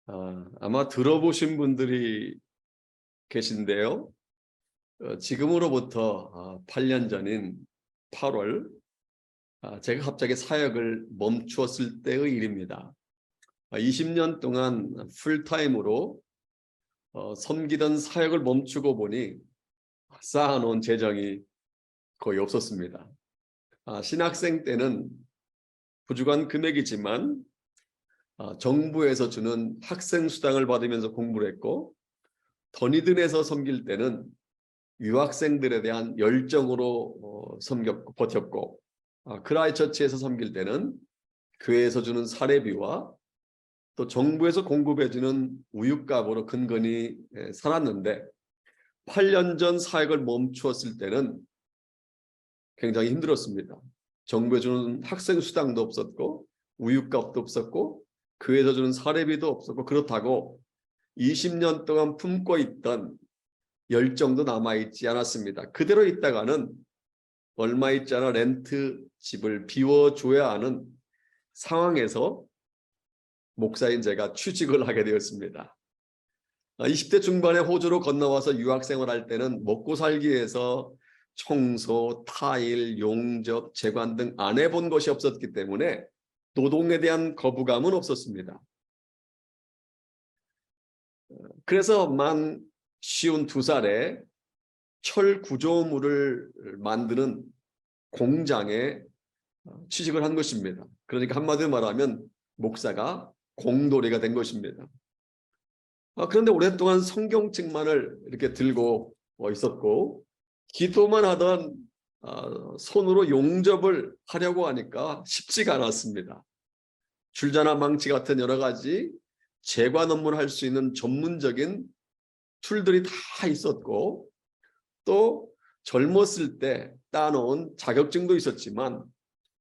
아마 들어보신 분들이 계신데요. 지금으로부터 8년 전인 8월, 제가 갑자기 사역을 멈추었을 때의 일입니다. 20년 동안 풀타임으로 섬기던 사역을 멈추고 보니 쌓아놓은 재정이 거의 없었습니다. 신학생 때는 부족한 금액이지만 정부에서 주는 학생 수당을 받으면서 공부를 했고, 더니든에서 섬길 때는 유학생들에 대한 열정으로 섬겼고 버텼고, 크라이처치에서 섬길 때는 교회에서 주는 사례비와 또 정부에서 공급해주는 우유값으로 근근히 살았는데, 8년 전 사역을 멈추었을 때는 굉장히 힘들었습니다. 정부에 주는 학생 수당도 없었고 우유값도 없었고 교회에서 주는 사례비도 없었고, 그렇다고 20년 동안 품고 있던 열정도 남아있지 않았습니다. 그대로 있다가는 얼마 있지 않아 렌트 집을 비워줘야 하는 상황에서 목사인 제가 취직을 하게 되었습니다. 20대 중반에 호주로 건너와서 유학생활 할 때는 먹고 살기 위해서 청소, 타일, 용접, 제관 등 안 해본 것이 없었기 때문에 노동에 대한 거부감은 없었습니다. 그래서 만 52살에 철 구조물을 만드는 공장에 취직을 한 것입니다. 그러니까 한마디로 말하면 목사가 공돌이가 된 것입니다. 그런데 오랫동안 성경책만을 이렇게 들고 있었고, 기도만 하던 손으로 용접을 하려고 하니까 쉽지가 않았습니다. 줄자나 망치 같은 여러 가지 제관 업무를 할 수 있는 전문적인 툴들이 다 있었고, 또 젊었을 때 따놓은 자격증도 있었지만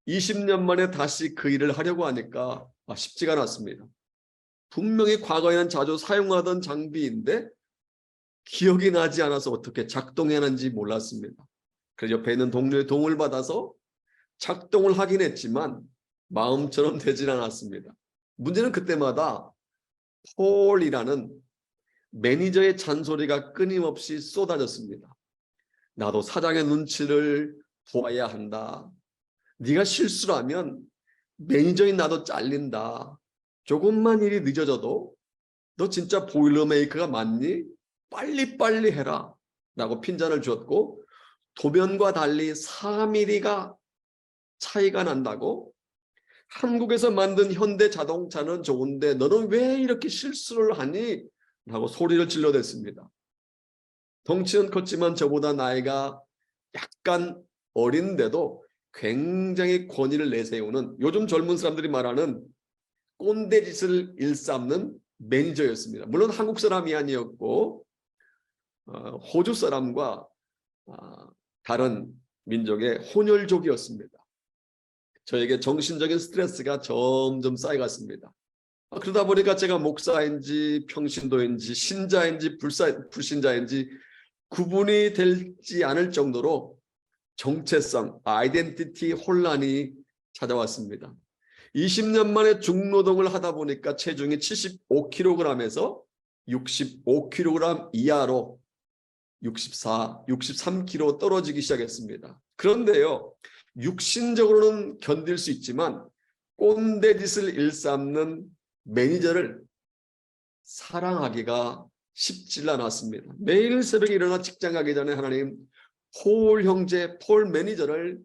20년 만에 다시 그 일을 하려고 하니까 쉽지가 않았습니다. 분명히 과거에는 자주 사용하던 장비인데 기억이 나지 않아서 어떻게 작동했는지 몰랐습니다. 그래서 옆에 있는 동료의 도움을 받아서 작동을 하긴 했지만 마음처럼 되질 않았습니다. 문제는 그때마다 폴이라는 매니저의 잔소리가 끊임없이 쏟아졌습니다. 나도 사장의 눈치를 보아야 한다. 네가 실수라면 매니저인 나도 잘린다. 조금만 일이 늦어져도 너 진짜 보일러메이커가 맞니? 빨리빨리 해라. 라고 핀잔을 주었고, 도면과 달리 4mm가 차이가 난다고? 한국에서 만든 현대 자동차는 좋은데 너는 왜 이렇게 실수를 하니? 라고 소리를 질러댔습니다. 덩치는 컸지만 저보다 나이가 약간 어린데도 굉장히 권위를 내세우는, 요즘 젊은 사람들이 말하는 꼰대짓을 일삼는 매니저였습니다. 물론 한국 사람이 아니었고 호주 사람과 다른 민족의 혼혈족이었습니다. 저에게 정신적인 스트레스가 점점 쌓여갔습니다. 그러다 보니까 제가 목사인지 평신도인지 신자인지 불신자인지 구분이 되지 않을 정도로 정체성, 아이덴티티 혼란이 찾아왔습니다. 20년 만에 중노동을 하다 보니까 체중이 75kg에서 65kg 이하로 64, 63kg 떨어지기 시작했습니다. 그런데요, 육신적으로는 견딜 수 있지만 꼰대짓을 일삼는 매니저를 사랑하기가 쉽지 않았습니다. 매일 새벽에 일어나 직장 가기 전에 하나님, 폴 형제, 폴 매니저를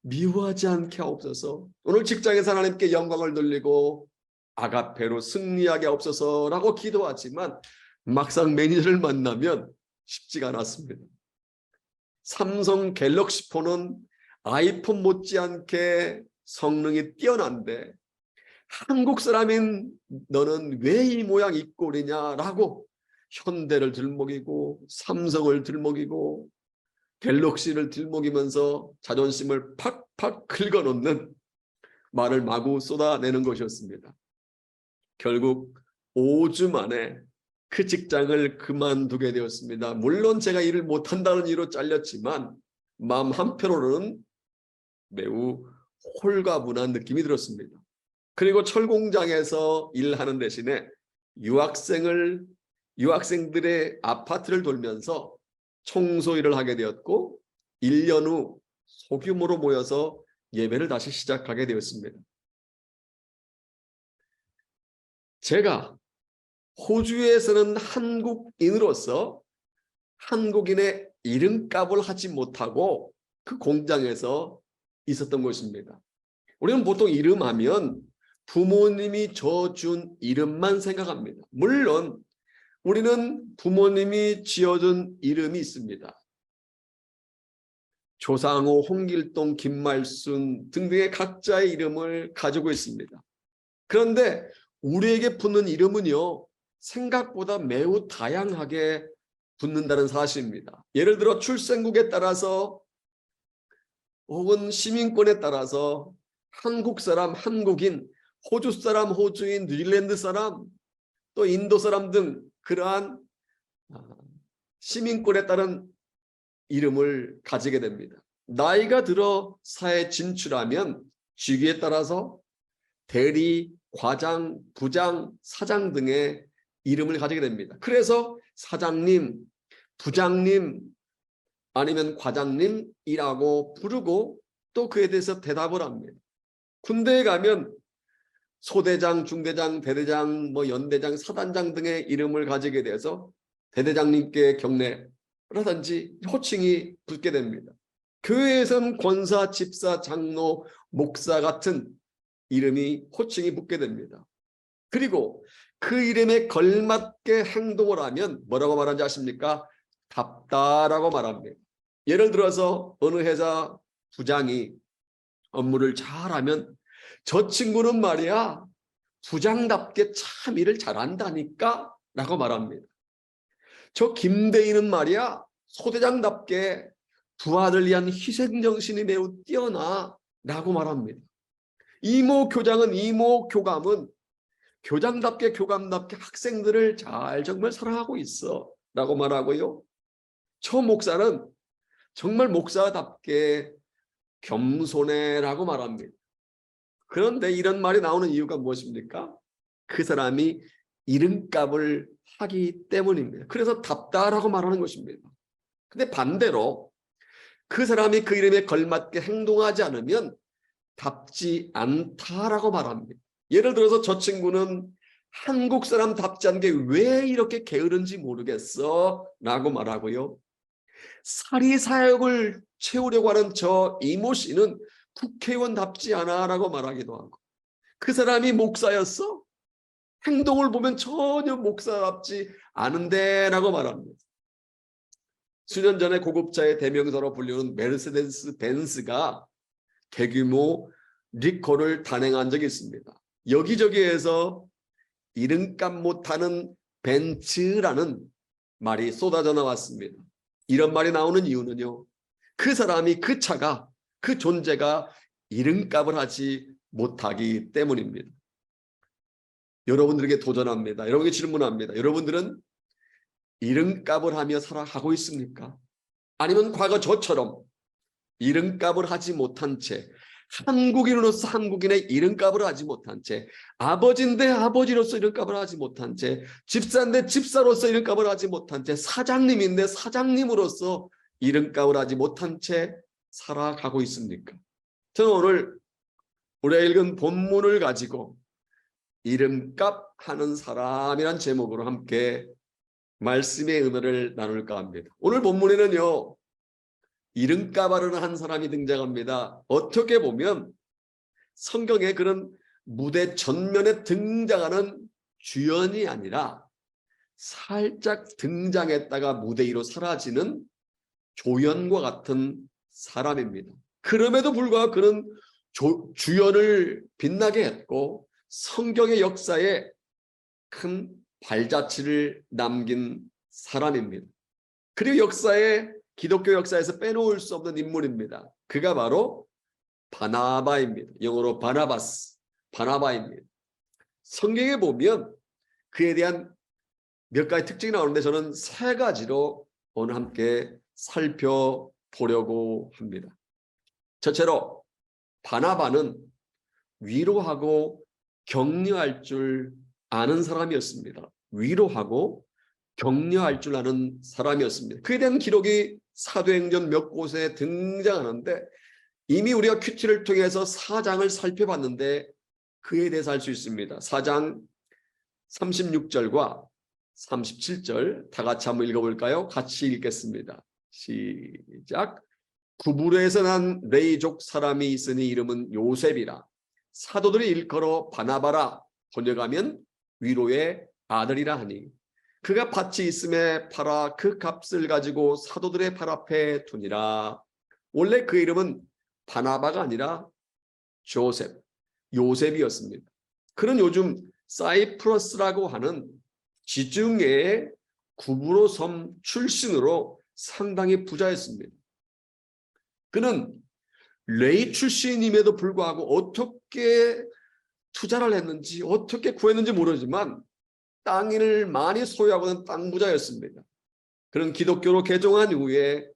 미워하지 않게 하옵소서. 오늘 직장에서 하나님께 영광을 돌리고 아가페로 승리하게 하옵소서라고 기도하지만 막상 매니저를 만나면 쉽지가 않았습니다. 삼성 갤럭시 폰은 아이폰 못지않게 성능이 뛰어난데 한국 사람인 너는 왜 이 모양 이 꼴이냐라고 현대를 들먹이고 삼성을 들먹이고 갤럭시를 들먹이면서 자존심을 팍팍 긁어놓는 말을 마구 쏟아내는 것이었습니다. 결국 5주 만에 그 직장을 그만두게 되었습니다. 물론 제가 일을 못한다는 이유로 잘렸지만 마음 한편으로는 매우 홀가분한 느낌이 들었습니다. 그리고 철공장에서 일하는 대신에 유학생들의 아파트를 돌면서 청소 일을 하게 되었고 1년 후 소규모로 모여서 예배를 다시 시작하게 되었습니다. 제가 호주에서는 한국인으로서 한국인의 이름값을 하지 못하고 그 공장에서 있었던 것입니다. 우리는 보통 이름하면 부모님이 져준 이름만 생각합니다. 물론 우리는 부모님이 지어준 이름이 있습니다. 조상호, 홍길동, 김말순 등등의 각자의 이름을 가지고 있습니다. 그런데 우리에게 붙는 이름은요, 생각보다 매우 다양하게 붙는다는 사실입니다. 예를 들어 출생국에 따라서 혹은 시민권에 따라서 한국 사람, 한국인, 호주 사람, 호주인, 뉴질랜드 사람, 또 인도 사람 등 그러한 시민권에 따른 이름을 가지게 됩니다. 나이가 들어 사회에 진출하면 직위에 따라서 대리, 과장, 부장, 사장 등의 이름을 가지게 됩니다. 그래서 사장님, 부장님 아니면 과장님이라고 부르고 또 그에 대해서 대답을 합니다. 군대에 가면 소대장, 중대장, 대대장, 연대장, 사단장 등의 이름을 가지게 돼서 대대장님께 경례라든지 호칭이 붙게 됩니다. 교회에서는 권사, 집사, 장로, 목사 같은 이름이 호칭이 붙게 됩니다. 그리고 그 이름에 걸맞게 행동을 하면 뭐라고 말하는지 아십니까? 답다라고 말합니다. 예를 들어서 어느 회사 부장이 업무를 잘하면 저 친구는 말이야 부장답게 참 일을 잘한다니까 라고 말합니다. 저 김대희는 말이야 소대장답게 부하들 위한 희생정신이 매우 뛰어나 라고 말합니다. 이모 교장은 이모 교감은 교장답게 교감답게 학생들을 잘 정말 사랑하고 있어 라고 말하고요. 저 목사는 정말 목사답게 겸손해 라고 말합니다. 그런데 이런 말이 나오는 이유가 무엇입니까? 그 사람이 이름값을 하기 때문입니다. 그래서 답다라고 말하는 것입니다. 근데 반대로 그 사람이 그 이름에 걸맞게 행동하지 않으면 답지 않다라고 말합니다. 예를 들어서 저 친구는 한국 사람답지 않게 왜 이렇게 게으른지 모르겠어 라고 말하고요. 사리사욕을 채우려고 하는 저 이모 씨는 국회의원답지 않아 라고 말하기도 하고, 그 사람이 목사였어? 행동을 보면 전혀 목사답지 않은데 라고 말합니다. 수년 전에 고급차의 대명사로 불리는 메르세데스 벤츠가 대규모 리콜을 단행한 적이 있습니다. 여기저기에서 이름값 못하는 벤츠라는 말이 쏟아져 나왔습니다. 이런 말이 나오는 이유는요, 그 사람이 그 차가 그 존재가 이름값을 하지 못하기 때문입니다. 여러분들에게 도전합니다. 여러분에게 질문합니다. 여러분들은 이름값을 하며 살아가고 있습니까? 아니면 과거 저처럼 이름값을 하지 못한 채, 한국인으로서 한국인의 이름값을 하지 못한 채, 아버지인데 아버지로서 이름값을 하지 못한 채, 집사인데 집사로서 이름값을 하지 못한 채, 사장님인데 사장님으로서 이름값을 하지 못한 채 살아가고 있습니까? 저는 오늘 우리가 읽은 본문을 가지고 이름값 하는 사람이란 제목으로 함께 말씀의 은혜를 나눌까 합니다. 오늘 본문에는요, 이름값 하는 사람이 등장합니다. 어떻게 보면 성경에 그런 무대 전면에 등장하는 주연이 아니라 살짝 등장했다가 무대 위로 사라지는 조연과 같은 사람입니다. 그럼에도 불구하고 그는 주연을 빛나게 했고 성경의 역사에 큰 발자취를 남긴 사람입니다. 그리고 기독교 역사에서 빼놓을 수 없는 인물입니다. 그가 바로 바나바입니다. 영어로 바나바입니다. 성경에 보면 그에 대한 몇 가지 특징이 나오는데 저는 세 가지로 오늘 함께 살펴보려고 합니다. 첫째로 바나바는 위로하고 격려할 줄 아는 사람이었습니다. 위로하고 격려할 줄 아는 사람이었습니다. 그에 대한 기록이 사도행전 몇 곳에 등장하는데 이미 우리가 큐티를 통해서 4장을 살펴봤는데 그에 대해서 알 수 있습니다. 4장 36절과 37절 다 같이 한번 읽어볼까요? 같이 읽겠습니다. 시작. 구브로에서 난 레이족 사람이 있으니 이름은 요셉이라. 사도들이 일컬어 바나바라, 번역하면 위로의 아들이라 하니 그가 밭이 있음에 팔아 그 값을 가지고 사도들의 발 앞에 두니라. 원래 그 이름은 바나바가 아니라 조셉, 요셉이었습니다. 그는 요즘 사이프러스라고 하는 지중해의 구브로 섬 출신으로 상당히 부자였습니다. 그는 레이 출신임에도 불구하고 어떻게 투자를 했는지 어떻게 구했는지 모르지만 땅을 많이 소유하고 있는 땅 부자였습니다. 그는 기독교로 개종한 이후에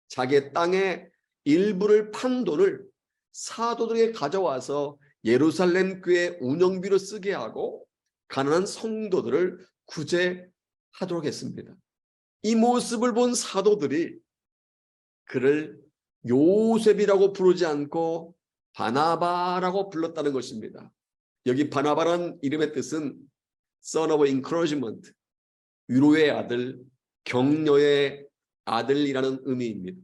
자기의 땅의 일부를 판 돈을 사도들에게 가져와서 예루살렘 교회 운영비로 쓰게 하고 가난한 성도들을 구제하도록 했습니다. 이 모습을 본 사도들이 그를 요셉이라고 부르지 않고 바나바라고 불렀다는 것입니다. 여기 바나바라는 이름의 뜻은 Son of Encouragement, 위로의 아들, 격려의 아들이라는 의미입니다.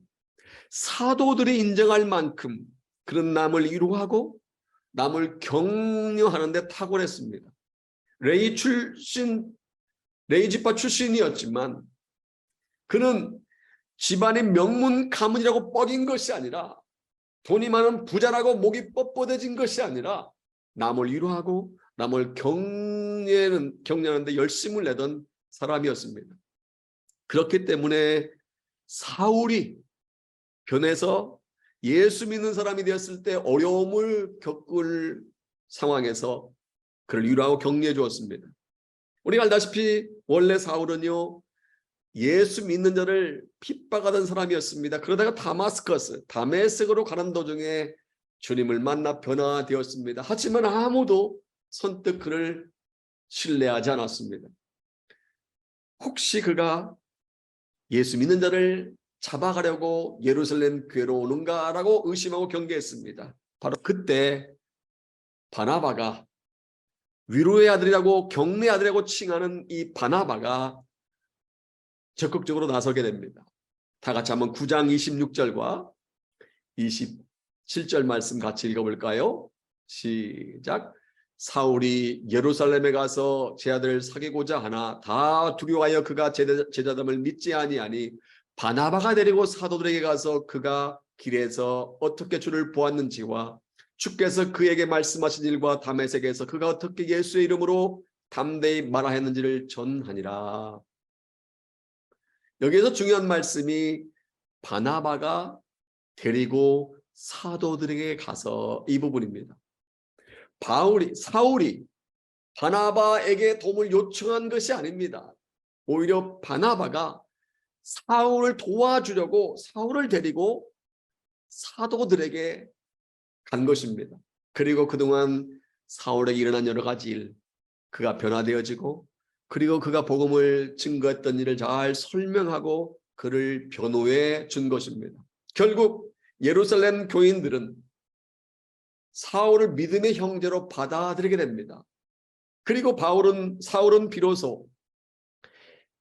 사도들이 인정할 만큼 그런 남을 위로하고 남을 격려하는 데 탁월했습니다. 레이 지파 출신이었지만 그는 집안이 명문 가문이라고 뻐긴 것이 아니라 돈이 많은 부자라고 목이 뻣뻣해진 것이 아니라 남을 위로하고 남을 격려하는 데 열심을 내던 사람이었습니다. 그렇기 때문에 사울이 변해서 예수 믿는 사람이 되었을 때 어려움을 겪을 상황에서 그를 위로하고 격려해 주었습니다. 우리가 알다시피 원래 사울은요 예수 믿는 자를 핍박하던 사람이었습니다. 그러다가 다메섹으로 가는 도중에 주님을 만나 변화되었습니다. 하지만 아무도 선뜻 그를 신뢰하지 않았습니다. 혹시 그가 예수 믿는 자를 잡아가려고 예루살렘 교회로 오는가라고 의심하고 경계했습니다. 바로 그때 바나바가 위로의 아들이라고 격려의 아들이라고 칭하는 이 바나바가 적극적으로 나서게 됩니다. 다 같이 한번 9장 26절과 27절 말씀 같이 읽어볼까요? 시작. 사울이 예루살렘에 가서 제 아들을 사귀고자 하나 다 두려워하여 그가 제자됨을 믿지 아니하니 바나바가 데리고 사도들에게 가서 그가 길에서 어떻게 주를 보았는지와 주께서 그에게 말씀하신 일과 다메섹에서 그가 어떻게 예수의 이름으로 담대히 말하였는지를 전하니라. 여기에서 중요한 말씀이 바나바가 데리고 사도들에게 가서 이 부분입니다. 사울이 바나바에게 도움을 요청한 것이 아닙니다. 오히려 바나바가 사울을 도와주려고 사울을 데리고 사도들에게 간 것입니다. 그리고 그동안 사울에게 일어난 여러 가지 일, 그가 변화되어지고 그리고 그가 복음을 증거했던 일을 잘 설명하고 그를 변호해 준 것입니다. 결국 예루살렘 교인들은 사울을 믿음의 형제로 받아들이게 됩니다. 그리고 사울은 비로소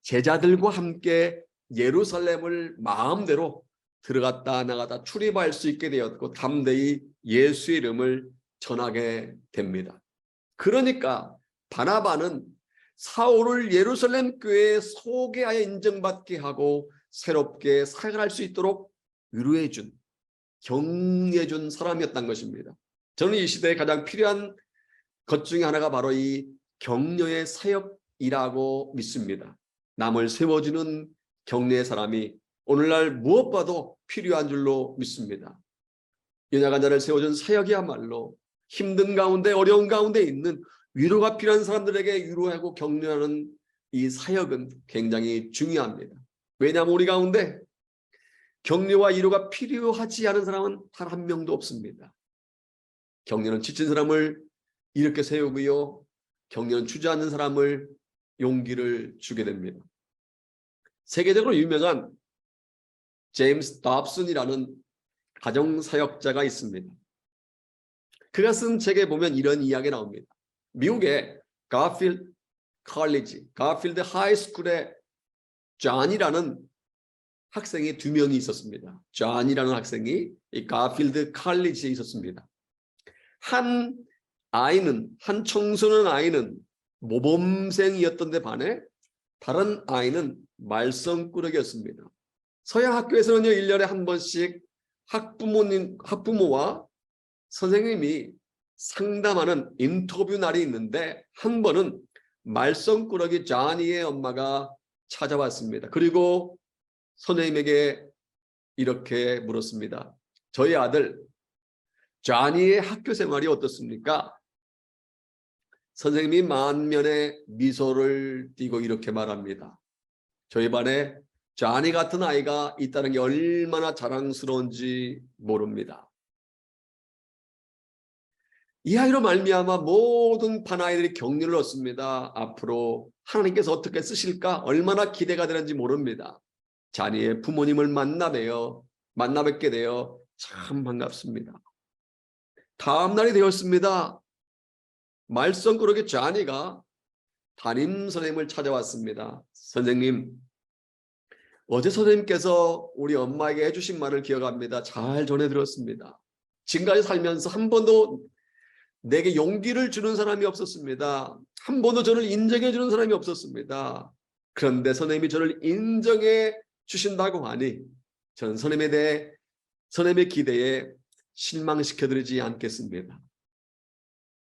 제자들과 함께 예루살렘을 마음대로 들어갔다 나갔다 출입할 수 있게 되었고 담대히 예수의 이름을 전하게 됩니다. 그러니까 바나바는 사울을 예루살렘 교회에 소개하여 인정받게 하고 새롭게 사역할 수 있도록 위로해 준, 격려해 준 사람이었던 것입니다. 저는 이 시대에 가장 필요한 것 중에 하나가 바로 이 격려의 사역이라고 믿습니다. 남을 세워주는 격려의 사람이 오늘날 무엇보다도 필요한 줄로 믿습니다. 연약한 자를 세워준 사역이야말로 힘든 가운데 어려운 가운데 있는 위로가 필요한 사람들에게 위로하고 격려하는 이 사역은 굉장히 중요합니다. 왜냐하면 우리 가운데 격려와 위로가 필요하지 않은 사람은 단 한 명도 없습니다. 격려는 지친 사람을 이렇게 세우고요. 격려는 주저앉는 사람을 용기를 주게 됩니다. 세계적으로 유명한 제임스 dobson이라는 가정사역자가 있습니다. 그가 쓴 책에 보면 이런 이야기 나옵니다. 미국의 가필드 하이스쿨에 존이라는 학생이 2명이 있었습니다. 존이라는 학생이 이 가필드 칼리지에 있었습니다. 한 청소년 아이는 모범생이었던데 반해 다른 아이는 말썽꾸러기였습니다. 서양 학교에서는요, 1년에 한 번씩 학부모와 선생님이 상담하는 인터뷰 날이 있는데, 한 번은 말썽꾸러기 존이의 엄마가 찾아왔습니다. 그리고 선생님에게 이렇게 물었습니다. 저희 아들 존이의 학교 생활이 어떻습니까? 선생님이 만면에 미소를 띠고 이렇게 말합니다. 저희 반에 존이 같은 아이가 있다는 게 얼마나 자랑스러운지 모릅니다. 이 아이로 말미암아 모든 반 아이들이 격려를 얻습니다. 앞으로 하나님께서 어떻게 쓰실까 얼마나 기대가 되는지 모릅니다. 존이의 부모님을 만나 뵙게 되어 참 반갑습니다. 다음 날이 되었습니다. 말썽꾸러기 존이가 담임 선생님을 찾아왔습니다. 선생님, 어제 선생님께서 우리 엄마에게 해주신 말을 기억합니다. 잘 전해들었습니다. 지금까지 살면서 한 번도 내게 용기를 주는 사람이 없었습니다. 한 번도 저를 인정해 주는 사람이 없었습니다. 그런데 선생님이 저를 인정해 주신다고 하니 저는 선생님의 기대에 실망시켜드리지 않겠습니다.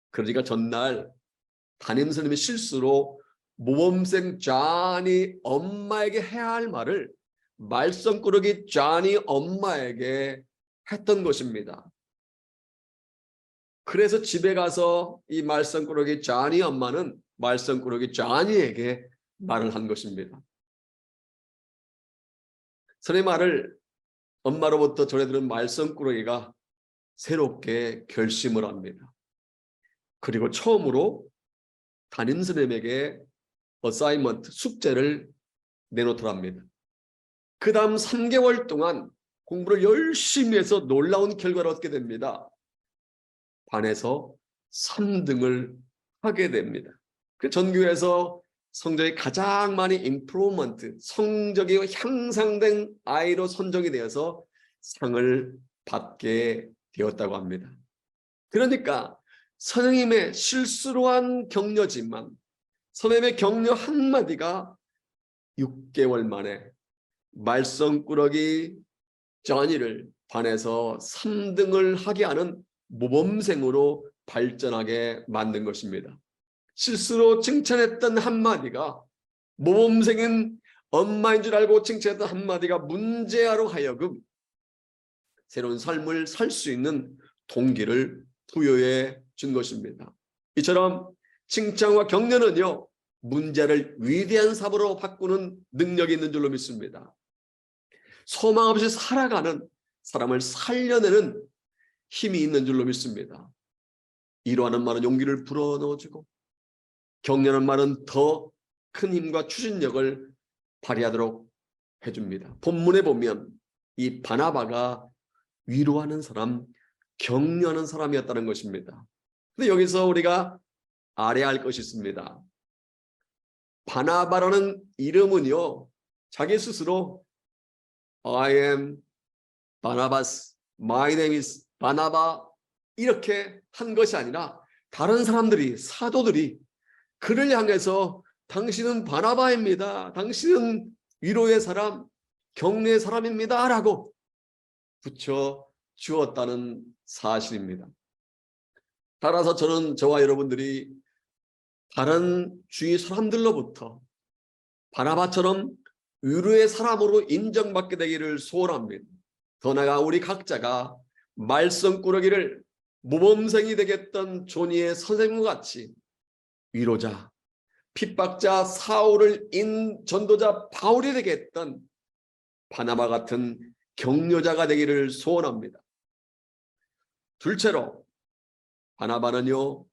그러니까 전날 담임 선생님이 실수로 모범생 존이 엄마에게 해야 할 말을 말썽꾸러기 존이 엄마에게 했던 것입니다. 그래서 집에 가서 이 말썽꾸러기 존이 엄마는 말썽꾸러기 존이에게 말을 한 것입니다. 선생님 말을 엄마로부터 전해들은 말썽꾸러기가 새롭게 결심을 합니다. 그리고 처음으로 담임 선생님에게 어사이먼트, 숙제를 내놓더랍니다. 그 다음 3개월 동안 공부를 열심히 해서 놀라운 결과를 얻게 됩니다. 반에서 3등을 하게 됩니다. 그 전교에서 성적이 가장 많이 임프루먼트, 성적이 향상된 아이로 선정이 되어서 상을 받게 되었다고 합니다. 그러니까 선생님의 실수로 한 격려지만 선생님의 격려 한마디가 6개월 만에 말썽꾸러기 존이를 반에서 3등을 하게 하는 모범생으로 발전하게 만든 것입니다. 실수로 칭찬했던 한마디가 모범생인 엄마인 줄 알고 칭찬했던 한마디가 문제아로 하여금 새로운 삶을 살 수 있는 동기를 부여해 준 것입니다. 이처럼 칭찬과 격려는요, 문제를 위대한 사고로 바꾸는 능력이 있는 줄로 믿습니다. 소망 없이 살아가는 사람을 살려내는 힘이 있는 줄로 믿습니다. 위로하는 말은 용기를 불어넣어주고 격려하는 말은 더 큰 힘과 추진력을 발휘하도록 해줍니다. 본문에 보면 이 바나바가 위로하는 사람, 격려하는 사람이었다는 것입니다. 근데 여기서 우리가 알아야 할 것이 있습니다. 바나바라는 이름은요, 자기 스스로 I am Barnabas, my name is 바나바 이렇게 한 것이 아니라 다른 사람들이, 사도들이 그를 향해서 당신은 바나바입니다. 당신은 위로의 사람, 격려의 사람입니다. 라고 붙여 주었다는 사실입니다. 따라서 저와 여러분들이 다른 주위 사람들로부터 바나바처럼 위로의 사람으로 인정받게 되기를 소원합니다. 더 나아가 우리 각자가 말썽꾸러기를 모범생이 되겠던 존이의 선생님과 같이 위로자, 핍박자 사울을 전도자 바울이 되게 했던 바나바 같은 격려자가 되기를 소원합니다. 둘째로 바나바는요,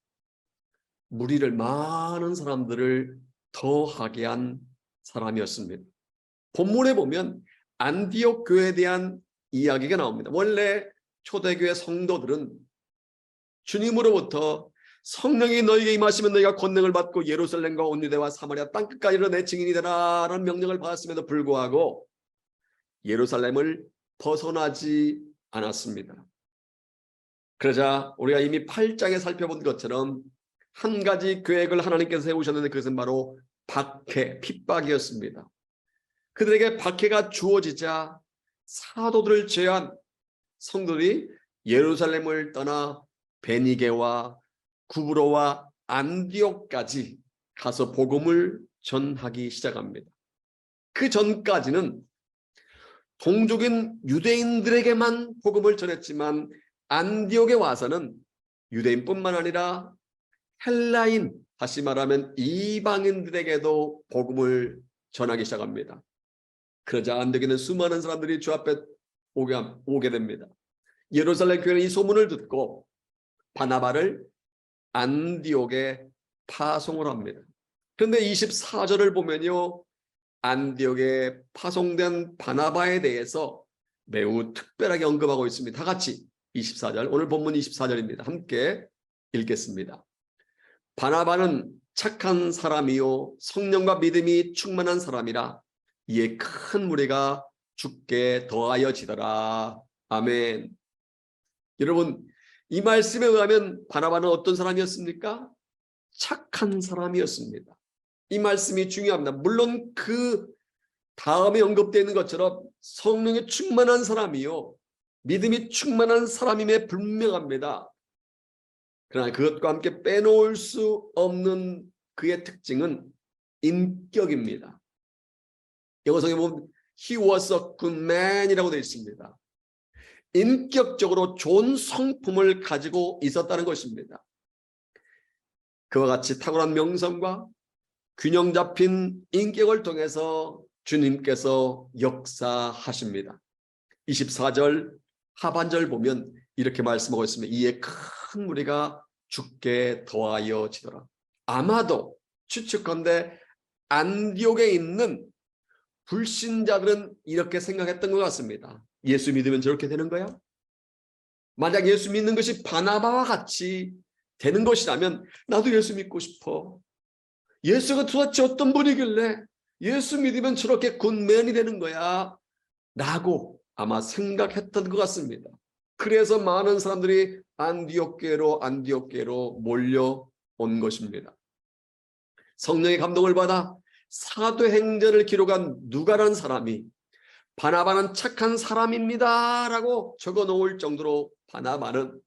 무리를 많은 사람들을 더하게 한 사람이었습니다. 본문에 보면 안디옥 교회에 대한 이야기가 나옵니다. 원래 초대교회 성도들은 주님으로부터 성령이 너희에게 임하시면 너희가 권능을 받고 예루살렘과 온 유대와 사마리아 땅끝까지로 내 증인이 되라라는 명령을 받았음에도 불구하고 예루살렘을 벗어나지 않았습니다. 그러자 우리가 이미 8장에 살펴본 것처럼 한 가지 계획을 하나님께서 세우셨는데 그것은 바로 박해, 핍박이었습니다. 그들에게 박해가 주어지자 사도들을 제외한 성도들이 예루살렘을 떠나 베니게와 구브로와 안디옥까지 가서 복음을 전하기 시작합니다. 그 전까지는 동족인 유대인들에게만 복음을 전했지만 안디옥에 와서는 유대인뿐만 아니라 헬라인, 다시 말하면 이방인들에게도 복음을 전하기 시작합니다. 그러자 안디옥에는 수많은 사람들이 주 앞에 오게 됩니다. 예루살렘 교회는 이 소문을 듣고 바나바를 안디옥에 파송을 합니다. 그런데 24절을 보면요, 안디옥에 파송된 바나바에 대해서 매우 특별하게 언급하고 있습니다. 다 같이 24절, 오늘 본문 24절입니다. 함께 읽겠습니다. 바나바는 착한 사람이요 성령과 믿음이 충만한 사람이라 이에 큰 무리가 주께 더하여지더라. 아멘. 여러분, 이 말씀에 의하면 바나바는 어떤 사람이었습니까? 착한 사람이었습니다. 이 말씀이 중요합니다. 물론 그 다음에 언급되어 있는 것처럼 성령에 충만한 사람이요 믿음이 충만한 사람임에 분명합니다. 그러나 그것과 함께 빼놓을 수 없는 그의 특징은 인격입니다. 영어성에 보면 He was a good man이라고 되어 있습니다. 인격적으로 좋은 성품을 가지고 있었다는 것입니다. 그와 같이 탁월한 명성과 균형 잡힌 인격을 통해서 주님께서 역사하십니다. 24절 하반절 보면 이렇게 말씀하고 있습니다. 이에 큰 무리가 주께 더하여지더라. 아마도 추측컨대 안디옥에 있는 불신자들은 이렇게 생각했던 것 같습니다. 예수 믿으면 저렇게 되는 거야? 만약 예수 믿는 것이 바나바와 같이 되는 것이라면 나도 예수 믿고 싶어. 예수가 도대체 어떤 분이길래 예수 믿으면 저렇게 굿맨이 되는 거야? 라고 아마 생각했던 것 같습니다. 그래서 많은 사람들이 안디옥교로 몰려온 것입니다. 성령의 감동을 받아 사도행전을 기록한 누가라는 사람이 바나바는 착한 사람입니다 라고 적어 놓을 정도로 바나바는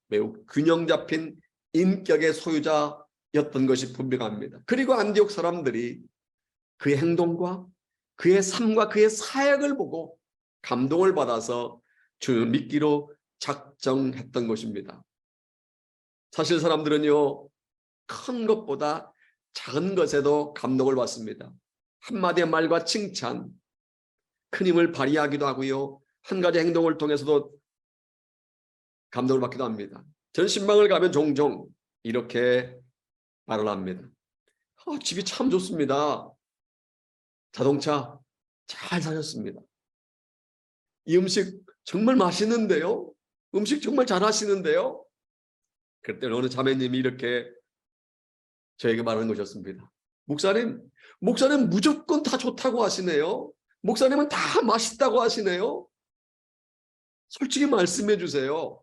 매우 균형 잡힌 인격의 소유자였던 것이 분명합니다. 그리고 안디옥 사람들이 그의 행동과 그의 삶과 그의 사역을 보고 감동을 받아서 주님을 믿기로 작정했던 것입니다. 사실 사람들은요, 큰 것보다 작은 것에도 감동을 받습니다. 한마디의 말과 칭찬, 큰 힘을 발휘하기도 하고요. 한 가지 행동을 통해서도 감동을 받기도 합니다. 저는 신방을 가면 종종 이렇게 말을 합니다. 집이 참 좋습니다. 자동차 잘 사셨습니다. 이 음식 정말 맛있는데요. 음식 정말 잘 하시는데요. 그때 어느 자매님이 이렇게 저에게 말하는 것이었습니다. 목사님 무조건 다 좋다고 하시네요. 목사님은 다 맛있다고 하시네요. 솔직히 말씀해 주세요.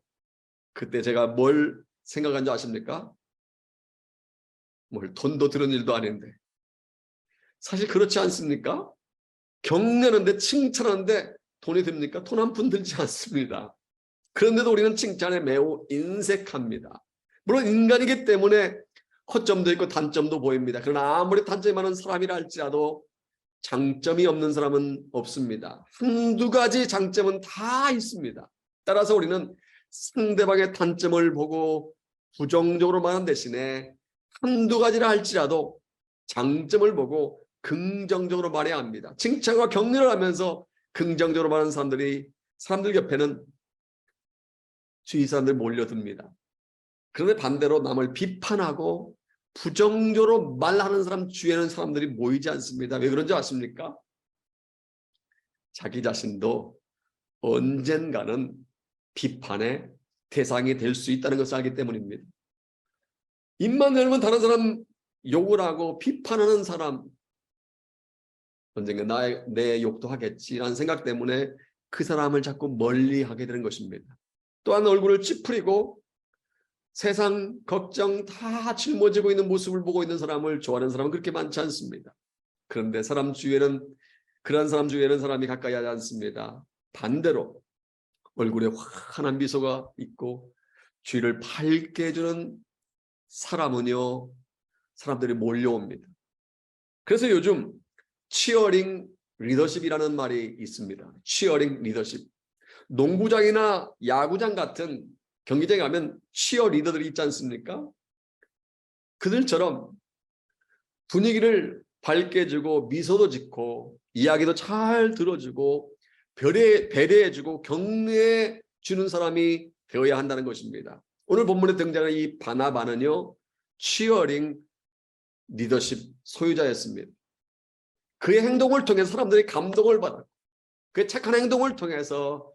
그때 제가 뭘 생각한 줄 아십니까? 뭘 돈도 들은 일도 아닌데. 사실 그렇지 않습니까? 격려하는데 칭찬하는데 돈이 듭니까? 돈 한 푼 들지 않습니다. 그런데도 우리는 칭찬에 매우 인색합니다. 물론 인간이기 때문에 허점도 있고 단점도 보입니다. 그러나 아무리 단점이 많은 사람이라 할지라도 장점이 없는 사람은 없습니다. 한두 가지 장점은 다 있습니다. 따라서 우리는 상대방의 단점을 보고 부정적으로 말하는 대신에 한두 가지라 할지라도 장점을 보고 긍정적으로 말해야 합니다. 칭찬과 격려를 하면서 긍정적으로 말하는 사람들 옆에는 주위 사람들 몰려듭니다. 그런데 반대로 남을 비판하고 부정적으로 말하는 사람 주위에는 사람들이 모이지 않습니다. 왜 그런지 아십니까? 자기 자신도 언젠가는 비판의 대상이 될 수 있다는 것을 알기 때문입니다. 입만 열면 다른 사람 욕을 하고 비판하는 사람, 언젠가 내 욕도 하겠지라는 생각 때문에 그 사람을 자꾸 멀리하게 되는 것입니다. 또한 얼굴을 찌푸리고 세상 걱정 다 짊어지고 있는 모습을 보고 있는 사람을 좋아하는 사람은 그렇게 많지 않습니다. 그런데 그런 사람 주위에는 사람이 가까이 하지 않습니다. 반대로 얼굴에 환한 미소가 있고 주위를 밝게 해주는 사람은요, 사람들이 몰려옵니다. 그래서 요즘 치어링 리더십이라는 말이 있습니다. 치어링 리더십. 농구장이나 야구장 같은 경기장에 가면 치어 리더들이 있지 않습니까? 그들처럼 분위기를 밝게 해주고 미소도 짓고 이야기도 잘 들어주고 배려해주고 격려해 주는 사람이 되어야 한다는 것입니다. 오늘 본문에 등장하는 이 바나바는요, 치어링 리더십 소유자였습니다. 그의 행동을 통해 사람들이 감동을 받았고 그의 착한 행동을 통해서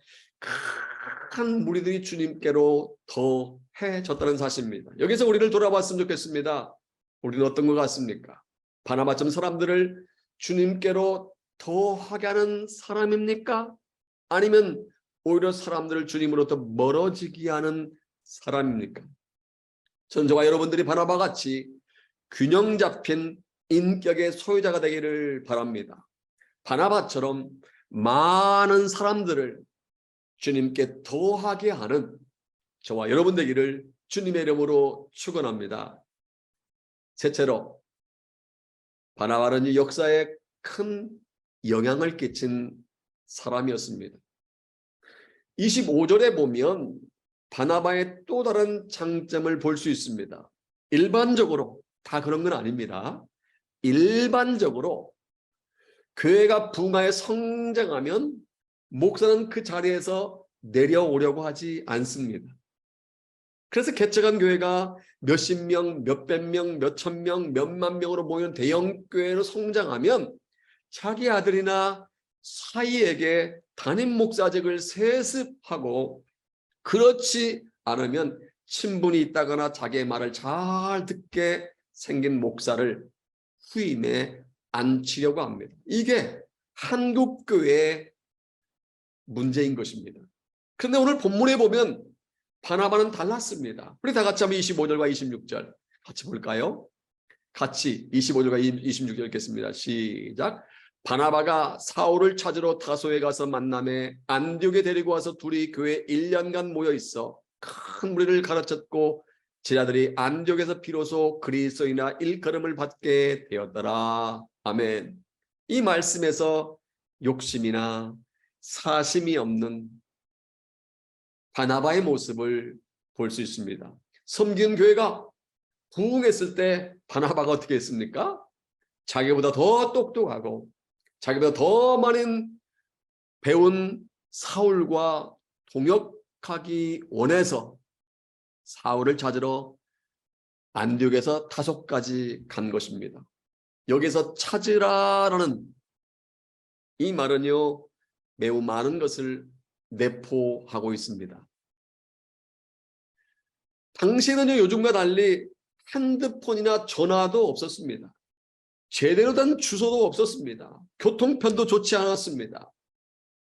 큰 무리들이 주님께로 더해졌다는 사실입니다. 여기서 우리를 돌아봤으면 좋겠습니다. 우리는 어떤 것 같습니까? 바나바처럼 사람들을 주님께로 더하게 하는 사람입니까? 아니면 오히려 사람들을 주님으로부터 멀어지게 하는 사람입니까? 저는 저와 여러분들이 바나바 같이 균형 잡힌 인격의 소유자가 되기를 바랍니다. 바나바처럼 많은 사람들을 주님께 더하게 하는 저와 여러분 되기를 주님의 이름으로 축원합니다. 셋째로 바나바는 이 역사에 큰 영향을 끼친 사람이었습니다. 25절에 보면 바나바의 또 다른 장점을 볼 수 있습니다. 일반적으로 다 그런 건 아닙니다. 일반적으로 교회가 부흥하여 성장하면 목사는 그 자리에서 내려오려고 하지 않습니다. 그래서 개척한 교회가 몇십 명, 몇백 명, 몇천 명, 몇만 명으로 모이는 대형 교회로 성장하면 자기 아들이나 사이에게 담임 목사직을 세습하고, 그렇지 않으면 친분이 있다거나 자기의 말을 잘 듣게 생긴 목사를 후임에 앉히려고 합니다. 이게 한국 교회의 문제인 것입니다. 그런데 오늘 본문에 보면 바나바는 달랐습니다. 우리 다 같이 한번 25절과 26절 같이 볼까요? 같이 25절과 26절 읽겠습니다. 시작. 바나바가 사울을 찾으러 다소에 가서 만남에 안디옥에 데리고 와서 둘이 교회 1년간 모여 있어 큰 무리를 가르쳤고 제자들이 안디옥에서 비로소 그리스도인이나 일컬음을 받게 되었더라. 아멘. 이 말씀에서 욕심이나 사심이 없는 바나바의 모습을 볼 수 있습니다. 섬기는 교회가 부흥했을 때 바나바가 어떻게 했습니까? 자기보다 더 똑똑하고 자기보다 더 많은 배운 사울과 동역하기 원해서 사울을 찾으러 안디옥에서 다소까지 간 것입니다. 여기서 찾으라라는 이 말은요, 매우 많은 것을 내포하고 있습니다. 당시에는요, 요즘과 달리 핸드폰이나 전화도 없었습니다. 제대로 된 주소도 없었습니다. 교통편도 좋지 않았습니다.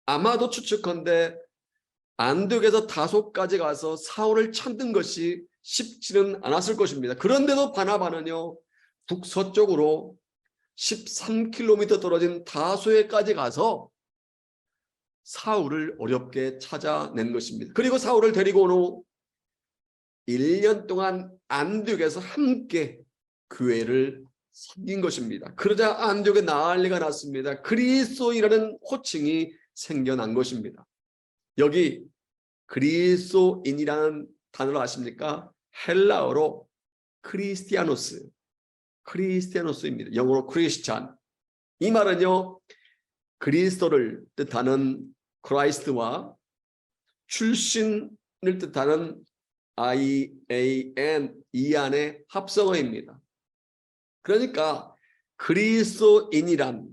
아마도 추측컨대 안디옥에서 다소까지 가서 사울을 찾는 것이 쉽지는 않았을 것입니다. 그런데도 바나바는요, 북서쪽으로 13km 떨어진 다소에까지 가서 사울을 어렵게 찾아낸 것입니다. 그리고 사울을 데리고 온 후 1년 동안 안디옥에서 함께 교회를 섬긴 것입니다. 그러자 안디옥에 난리가 났습니다. 그리스도인이라는 호칭이 생겨난 것입니다. 여기 그리스도인이라는 단어를 아십니까? 헬라어로 크리스티아노스입니다. 영어로 크리스찬. 이 말은요, 그리스도를 뜻하는 크라이스트와 출신을 뜻하는 IAN 이 안의 합성어입니다. 그러니까 그리스도인이란,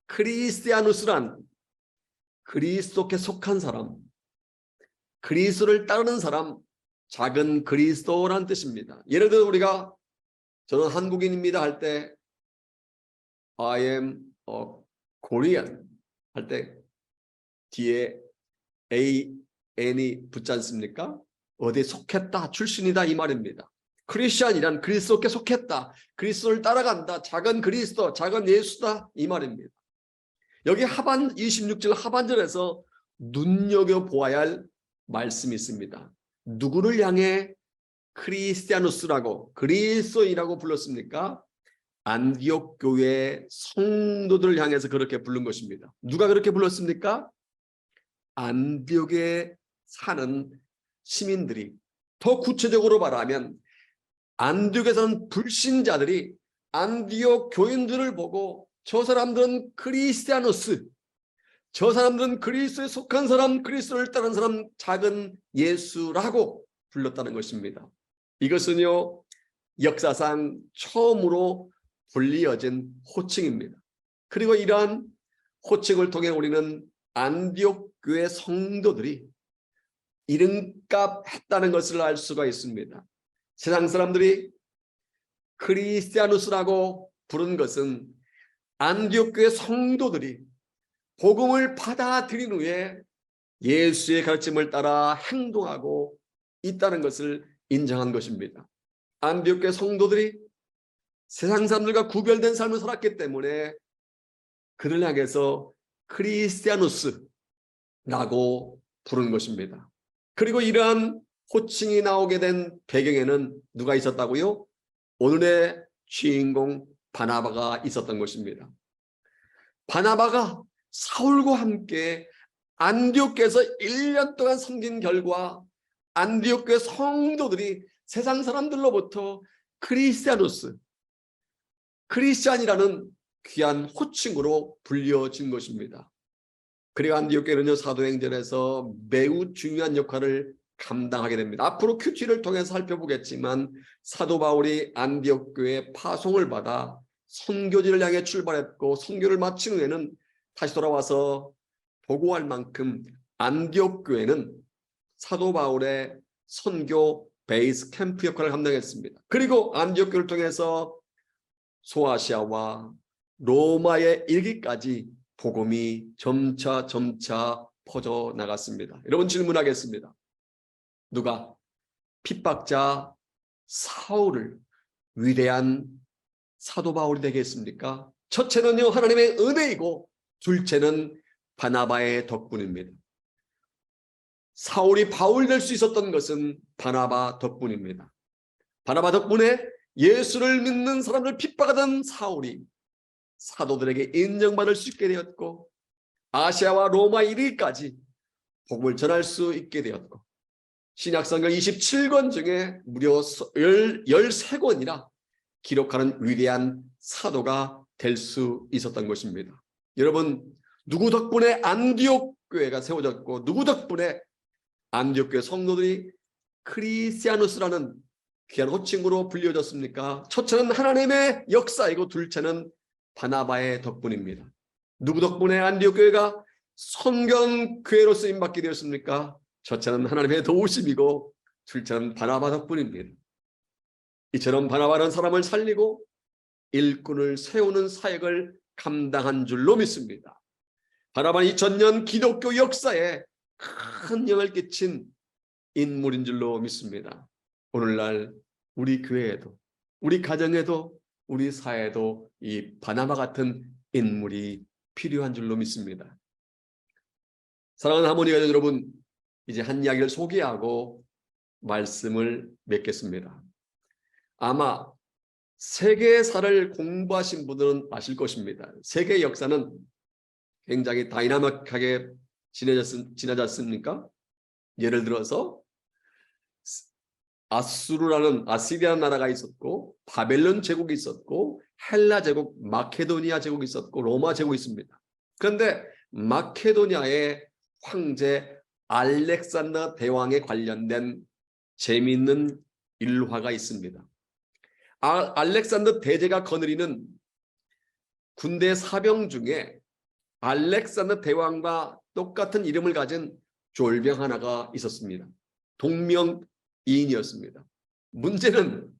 크리스티아누스란 그리스도께 속한 사람, 그리스도를 따르는 사람, 작은 그리스도라는 뜻입니다. 예를 들어 우리가 저는 한국인입니다 할 때 I am a Korean 할 때 뒤에 AN이 붙지 않습니까? 어디에 속했다, 출신이다 이 말입니다. 크리스찬이란 그리스도께 속했다, 그리스도를 따라간다, 작은 그리스도, 작은 예수다 이 말입니다. 여기 하반 26절 하반절에서 눈여겨보아야 할 말씀이 있습니다. 누구를 향해 크리스티아누스라고, 그리스도인이라고 불렀습니까? 안디옥 교회 성도들을 향해서 그렇게 부른 것입니다. 누가 그렇게 불렀습니까? 안디옥에 사는 시민들이, 더 구체적으로 말하면 안디옥에 사는 불신자들이 안디옥 교인들을 보고 저 사람들은 크리스티아누스, 저 사람들은 그리스도에 속한 사람, 그리스도를 따르는 사람, 작은 예수라고 불렀다는 것입니다. 이것은요, 역사상 처음으로 불리어진 호칭입니다. 그리고 이러한 호칭을 통해 우리는 안디옥 교회 성도들이 이름값 했다는 것을 알 수가 있습니다. 세상 사람들이 크리스티아누스라고 부른 것은 안디옥 교회 성도들이 복음을 받아들인 후에 예수의 가르침을 따라 행동하고 있다는 것을 인정한 것입니다. 안디옥 교회 성도들이 세상 사람들과 구별된 삶을 살았기 때문에 그를 향해서 크리스티아누스라고 부른 것입니다. 그리고 이러한 호칭이 나오게 된 배경에는 누가 있었다고요? 오늘의 주인공 바나바가 있었던 것입니다. 바나바가 사울과 함께 안디옥에서 1년 동안 섬긴 결과 안디옥 교회 성도들이 세상 사람들로부터 크리스티아누스, 크리스찬이라는 귀한 호칭으로 불려진 것입니다. 그리고 안디옥 교회는요, 사도행전에서 매우 중요한 역할을 감당하게 됩니다. 앞으로 큐티를 통해서 살펴보겠지만 사도 바울이 안디옥 교회에 파송을 받아 선교지를 향해 출발했고 선교를 마친 후에는 다시 돌아와서 보고할 만큼 안디옥 교회는 사도 바울의 선교 베이스 캠프 역할을 감당했습니다. 그리고 안디옥 교회를 통해서 소아시아와 로마에 이르기까지 복음이 점차 퍼져나갔습니다. 여러분 질문하겠습니다. 누가 핍박자 사울을 위대한 사도 바울이 되겠습니까? 첫째는요, 하나님의 은혜이고 둘째는 바나바의 덕분입니다. 사울이 바울 될 수 있었던 것은 바나바 덕분입니다. 바나바 덕분에 예수를 믿는 사람들 핍박하던 사울이 사도들에게 인정받을 수 있게 되었고 아시아와 로마 이르기까지 복음을 전할 수 있게 되었고 신약성경 27권 중에 무려 13권이나 기록하는 위대한 사도가 될 수 있었던 것입니다. 여러분, 누구 덕분에 안디옥 교회가 세워졌고 누구 덕분에 안디옥 교회 성도들이 크리스티아누스라는 귀한 호칭으로 불려졌습니까? 첫째는 하나님의 역사이고 둘째는 바나바의 덕분입니다. 누구 덕분에 안디옥 교회가 선경 교회로 쓰임받게 되었습니까? 첫째는 하나님의 도우심이고 둘째는 바나바 덕분입니다. 이처럼 바나바는 사람을 살리고 일꾼을 세우는 사역을 감당한 줄로 믿습니다. 바나바는 2000년 기독교 역사에 큰 영향을 끼친 인물인 줄로 믿습니다. 오늘날 우리 교회에도 우리 가정에도 우리 사회에도 이 바나바 같은 인물이 필요한 줄로 믿습니다. 사랑하는 하모니 가족 여러분, 이제 한 이야기를 소개하고 말씀을 맺겠습니다. 아마 세계사를 공부하신 분들은 아실 것입니다. 세계 역사는 굉장히 다이나믹하게 지나지 않습니까? 예를 들어서 아시리아라는 나라가 있었고 바벨론 제국이 있었고 헬라 제국, 마케도니아 제국이 있었고 로마 제국이 있습니다. 그런데 마케도니아의 황제 알렉산더 대왕에 관련된 재미있는 일화가 있습니다. 알렉산더 대제가 거느리는 군대 사병 중에 알렉산더 대왕과 똑같은 이름을 가진 졸병 하나가 있었습니다. 동명이인이었습니다. 문제는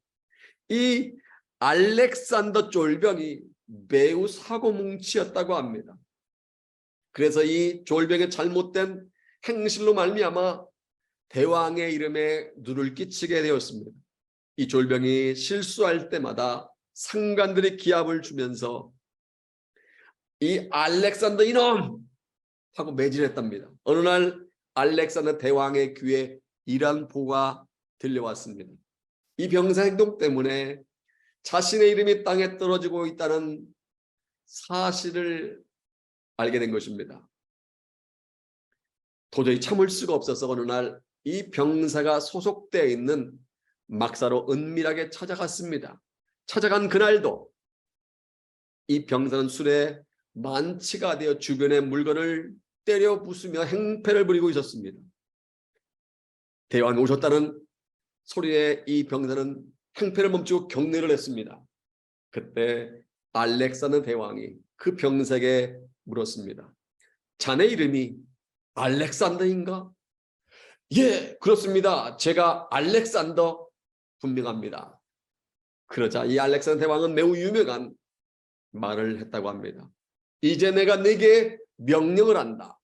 이 알렉산더 졸병이 매우 사고뭉치였다고 합니다. 그래서 이 졸병의 잘못된 행실로 말미암아 대왕의 이름에 누를 끼치게 되었습니다. 이 졸병이 실수할 때마다 상관들이 기합을 주면서 이 알렉산더 이놈! 하고 매질했답니다. 어느 날 알렉산더 대왕의 귀에 이러한 보가 들려왔습니다. 이 병사 행동 때문에 자신의 이름이 땅에 떨어지고 있다는 사실을 알게 된 것입니다. 도저히 참을 수가 없어서 어느 날 이 병사가 소속되어 있는 막사로 은밀하게 찾아갔습니다. 찾아간 그날도 이 병사는 술에 만취가 되어 주변의 물건을 때려 부수며 행패를 부리고 있었습니다. 대왕이 오셨다는 소리에 이 병사는 행패를 멈추고 경례를 했습니다. 그때 알렉산더 대왕이 그 병사에게 물었습니다. 자네 이름이 알렉산더인가? 예, 그렇습니다. 제가 알렉산더 분명합니다. 그러자 이 알렉산더 대왕은 매우 유명한 말을 했다고 합니다. 이제 내가 네게 명령을 한다.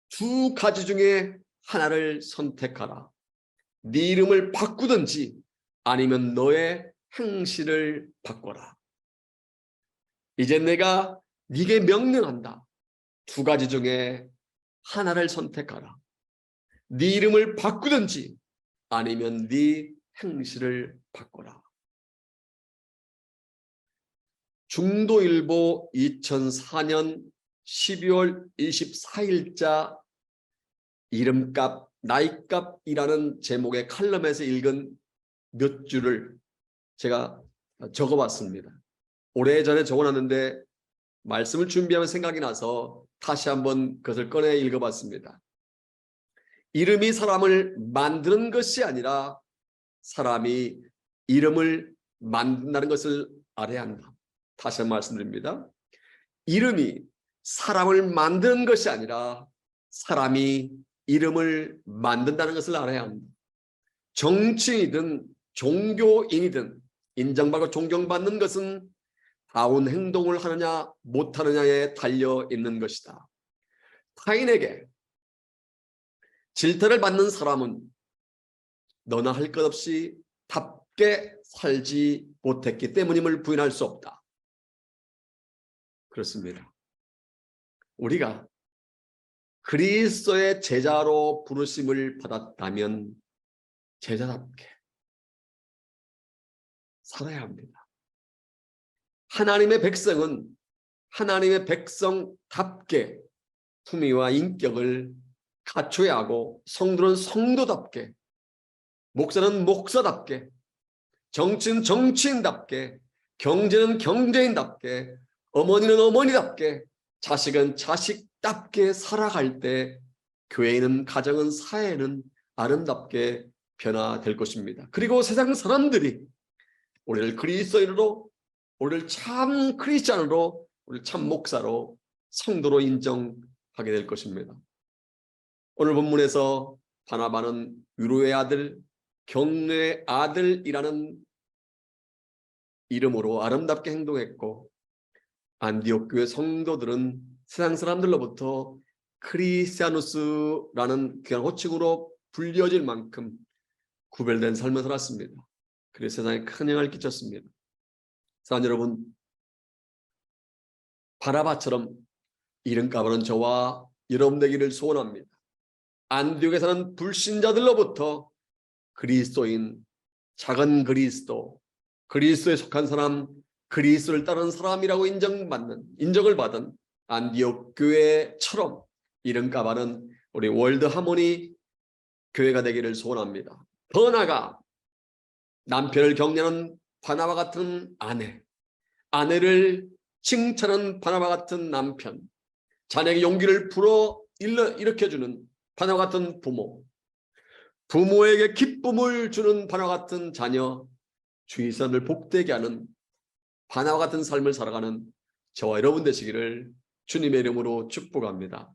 두 가지 중에 하나를 선택하라. 네 이름을 바꾸든지 아니면 너의 행실을 바꿔라. 이제 내가 네게 명령한다. 두 가지 중에 하나를 선택하라. 네 이름을 바꾸든지 아니면 네 행실을 바꿔라. 중도일보 2004년 12월 24일자 이름값, 나이값이라는 제목의 칼럼에서 읽은 몇 줄을 제가 적어봤습니다. 오래전에 적어놨는데 말씀을 준비하면 생각이 나서 다시 한번 그것을 꺼내 읽어봤습니다. 이름이 사람을 만드는 것이 아니라 사람이 이름을 만든다는 것을 알아야 한다. 다시 한번 말씀드립니다. 이름이 사람을 만드는 것이 아니라 사람이 이름을 만든다는 것을 알아야 합니다. 정치인이든 종교인이든 인정받고 존경받는 것은 다운 행동을 하느냐 못하느냐에 달려 있는 것이다. 타인에게 질타를 받는 사람은 너나 할 것 없이 답게 살지 못했기 때문임을 부인할 수 없다. 그렇습니다. 우리가 그리스도의 제자로 부르심을 받았다면 제자답게 살아야 합니다. 하나님의 백성은 하나님의 백성답게 품위와 인격을 갖춰야 하고, 성도는 성도답게, 목사는 목사답게, 정치인은 정치인답게, 경제는 경제인답게, 어머니는 어머니답게, 자식은 자식답게 살아갈 때 교회는, 가정은, 사회는 아름답게 변화될 것입니다. 그리고 세상 사람들이 우리를 그리스도인으로, 우리를 참 크리스찬으로, 우리를 참 목사로, 성도로 인정하게 될 것입니다. 오늘 본문에서 바나바는 위로의 아들, 격려의 아들이라는 이름으로 아름답게 행동했고, 안디옥 교회 성도들은 세상 사람들로부터 크리스티아누스라는 귀한 호칭으로 불려질 만큼 구별된 삶을 살았습니다. 그래서 세상에 큰 영향을 끼쳤습니다. 사랑 여러분, 바나바처럼 이름값은 저와 여러분 되기를 소원합니다. 안디옥에 사는 불신자들로부터 그리스도인, 작은 그리스도, 그리스도에 속한 사람, 그리스도를 따르는 사람이라고 인정을 받은 안디옥 교회처럼 이름값은 우리 월드 하모니 교회가 되기를 소원합니다. 더 나아가 남편을 격려하는 바나바 같은 아내, 아내를 칭찬하는 바나바 같은 남편, 자녀에게 용기를 불어 일으켜주는 바나바 같은 부모, 부모에게 기쁨을 주는 바나바 같은 자녀, 주의 선을 복되게 하는 바나와 같은 삶을 살아가는 저와 여러분 되시기를 주님의 이름으로 축복합니다.